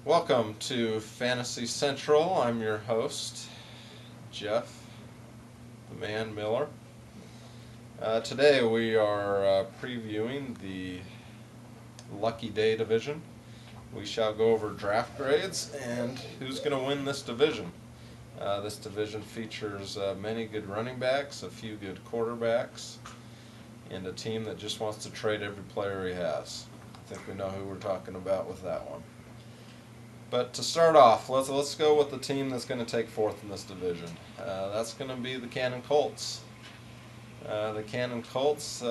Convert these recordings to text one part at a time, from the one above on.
Welcome to Fantasy Central. I'm your host, Jeff, the man Miller. Today we are previewing the Lucky Day division. We shall go over draft grades and who's going to win this division. This division features many good running backs, a few good quarterbacks, and a team that just wants to trade every player he has. I think we know who we're talking about with that one. But to start off, let's go with the team that's going to take fourth in this division. That's going to be the Cannon Colts. The Cannon Colts,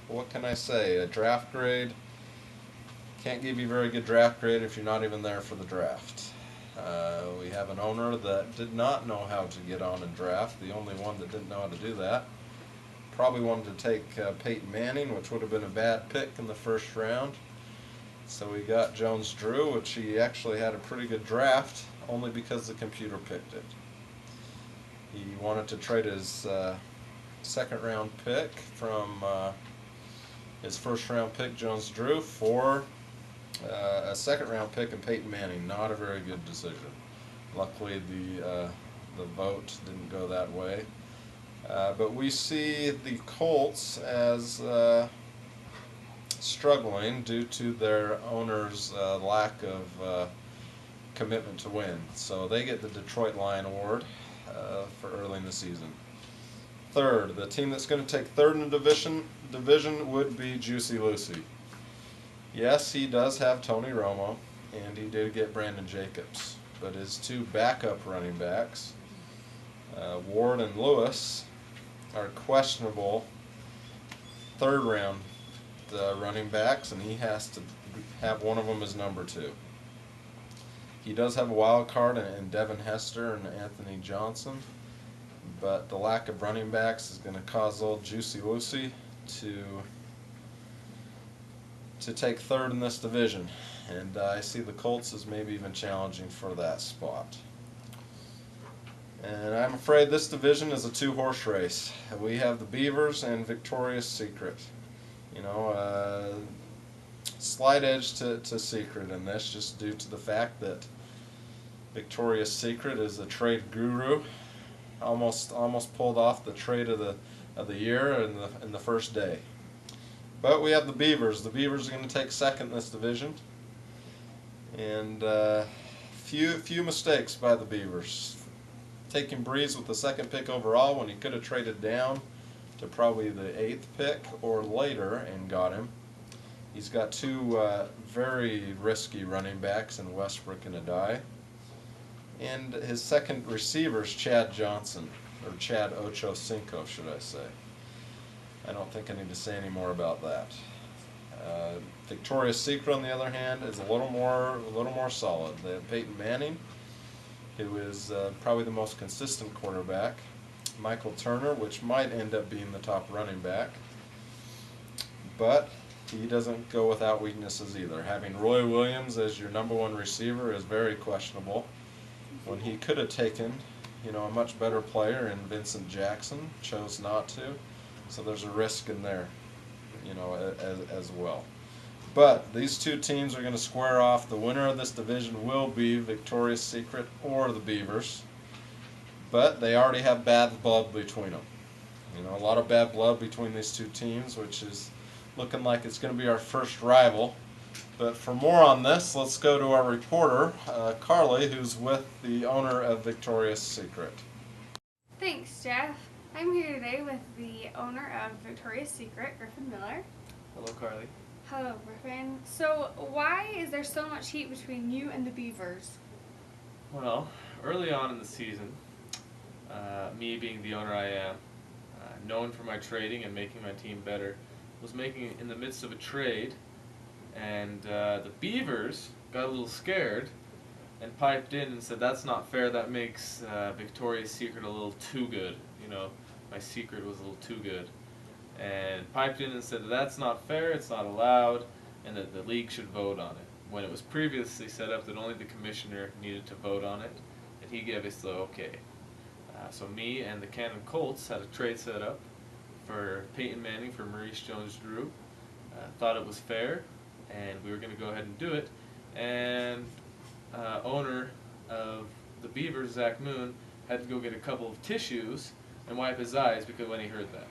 what can I say? A draft grade. Can't give you a very good draft grade if you're not even there for the draft. We have an owner that did not know how to get on and draft, the only one that didn't know how to do that. Probably wanted to take Peyton Manning, which would have been a bad pick in the first round. So we got Jones-Drew, which he actually had a pretty good draft, only because the computer picked it. He wanted to trade his second round pick from his first round pick, Jones-Drew, for a second round pick in Peyton Manning. Not a very good decision. Luckily the vote didn't go that way. But we see the Colts as struggling due to their owner's lack of commitment to win. So they get the Detroit Lion Award for early in the season. Third, the team that's going to take third in the division would be Juicy Lucy. Yes, he does have Tony Romo, and he did get Brandon Jacobs. But his two backup running backs, Ward and Lewis, are questionable third round running backs, and he has to have one of them as number two. He does have a wild card in Devin Hester and Anthony Johnson, but the lack of running backs is going to cause old Juicy Lucy to take third in this division, and I see the Colts as maybe even challenging for that spot. And I'm afraid this division is a two-horse race. We have the Beavers and Victoria's Secret. You know, slight edge to Secret in this, just due to the fact that Victoria's Secret is a trade guru. Almost pulled off the trade of the year in the first day. But we have the Beavers. The Beavers are going to take second in this division, and few mistakes by the Beavers. Taking Breeze with the second pick overall when he could have traded down to probably the 8th pick or later and got him. He's got two very risky running backs in Westbrook and Adai. And his second receiver is Chad Johnson, or Chad Ochocinco, should I say. I don't think I need to say any more about that. Victoria's Secret, on the other hand, is a little more solid. They have Peyton Manning, who is probably the most consistent quarterback. Michael Turner, which might end up being the top running back. But he doesn't go without weaknesses either. Having Roy Williams as your number one receiver is very questionable, when he could have taken, a much better player in Vincent Jackson, chose not to. So there's a risk in there, as well. But these two teams are going to square off. The winner of this division will be Victoria's Secret or the Beavers. But they already have bad blood between them. A lot of bad blood between these two teams, which is looking like it's going to be our first rival. But for more on this, let's go to our reporter, Carly, who's with the owner of Victoria's Secret. Thanks, Jeff. I'm here today with the owner of Victoria's Secret, Griffin Miller. Hello, Carly. Hello, Griffin. So, why is there so much heat between you and the Beavers? Well, early on in the season, me being the owner I am, known for my trading and making my team better, was making in the midst of a trade, and the Beavers got a little scared and piped in and said, "That's not fair. That makes Victoria's Secret a little too good. My secret was a little too good." And piped in and said, "That's not fair. It's not allowed, and that the league should vote on it." When it was previously set up that only the commissioner needed to vote on it, and he gave us the okay. So me and the Cannon Colts had a trade set up for Peyton Manning for Maurice Jones-Drew. Thought it was fair, and we were going to go ahead and do it. and owner of the Beavers, Zach Moon, had to go get a couple of tissues and wipe his eyes because when he heard that.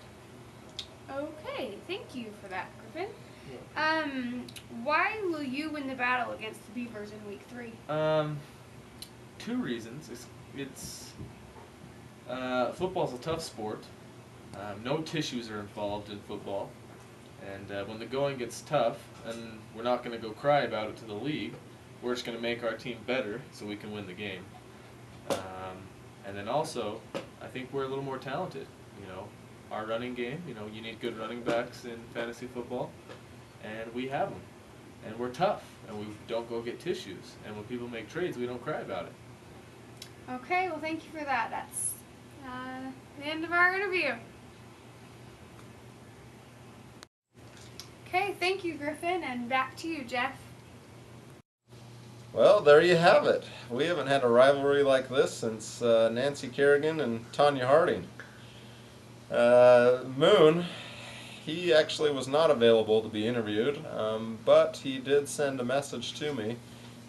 Okay, thank you for that, Griffin. Why will you win the battle against the Beavers in week 3? 2 reasons. Football's a tough sport. No tissues are involved in football. And when the going gets tough, and we're not going to go cry about it to the league, we're just going to make our team better so we can win the game. And then also, I think we're a little more talented. You know, our running game, you know, you need good running backs in fantasy football, and we have them. And we're tough, and we don't go get tissues. And when people make trades, we don't cry about it. Okay, well, thank you for that. That's the end of our interview. Okay, thank you, Griffin, and back to you, Jeff. Well, there you have it. We haven't had a rivalry like this since Nancy Kerrigan and Tanya Harding. Moon, he actually was not available to be interviewed, but he did send a message to me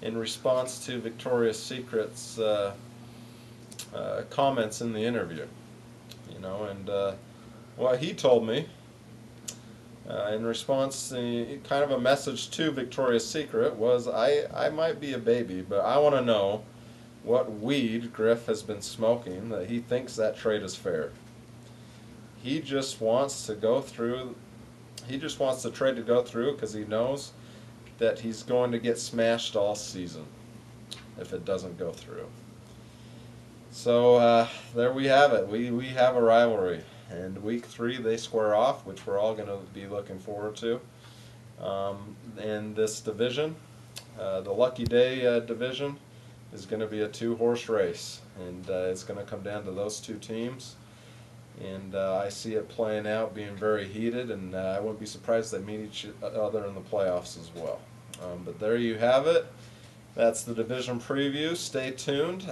in response to Victoria's Secret's comments in the interview. You know, and what he told me in response, kind of a message to Victoria's Secret was, I might be a baby, but I want to know what weed Griff has been smoking that he thinks that trade is fair. He just wants to go through, he just wants the trade to go through because he knows that he's going to get smashed all season if it doesn't go through. So there we have it. We have a rivalry. And week 3 they square off, which we're all going to be looking forward to. In this division, the Lucky Day division is going to be a 2-horse race, and it's going to come down to those 2 teams. And I see it playing out, being very heated, and I wouldn't be surprised if they meet each other in the playoffs as well. But there you have it. That's the division preview. Stay tuned.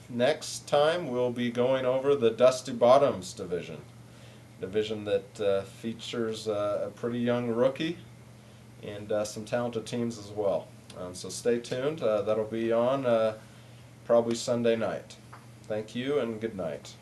Next time we'll be going over the Dusty Bottoms division. Division that features a pretty young rookie and some talented teams as well. So stay tuned. That'll be on probably Sunday night. Thank you and good night.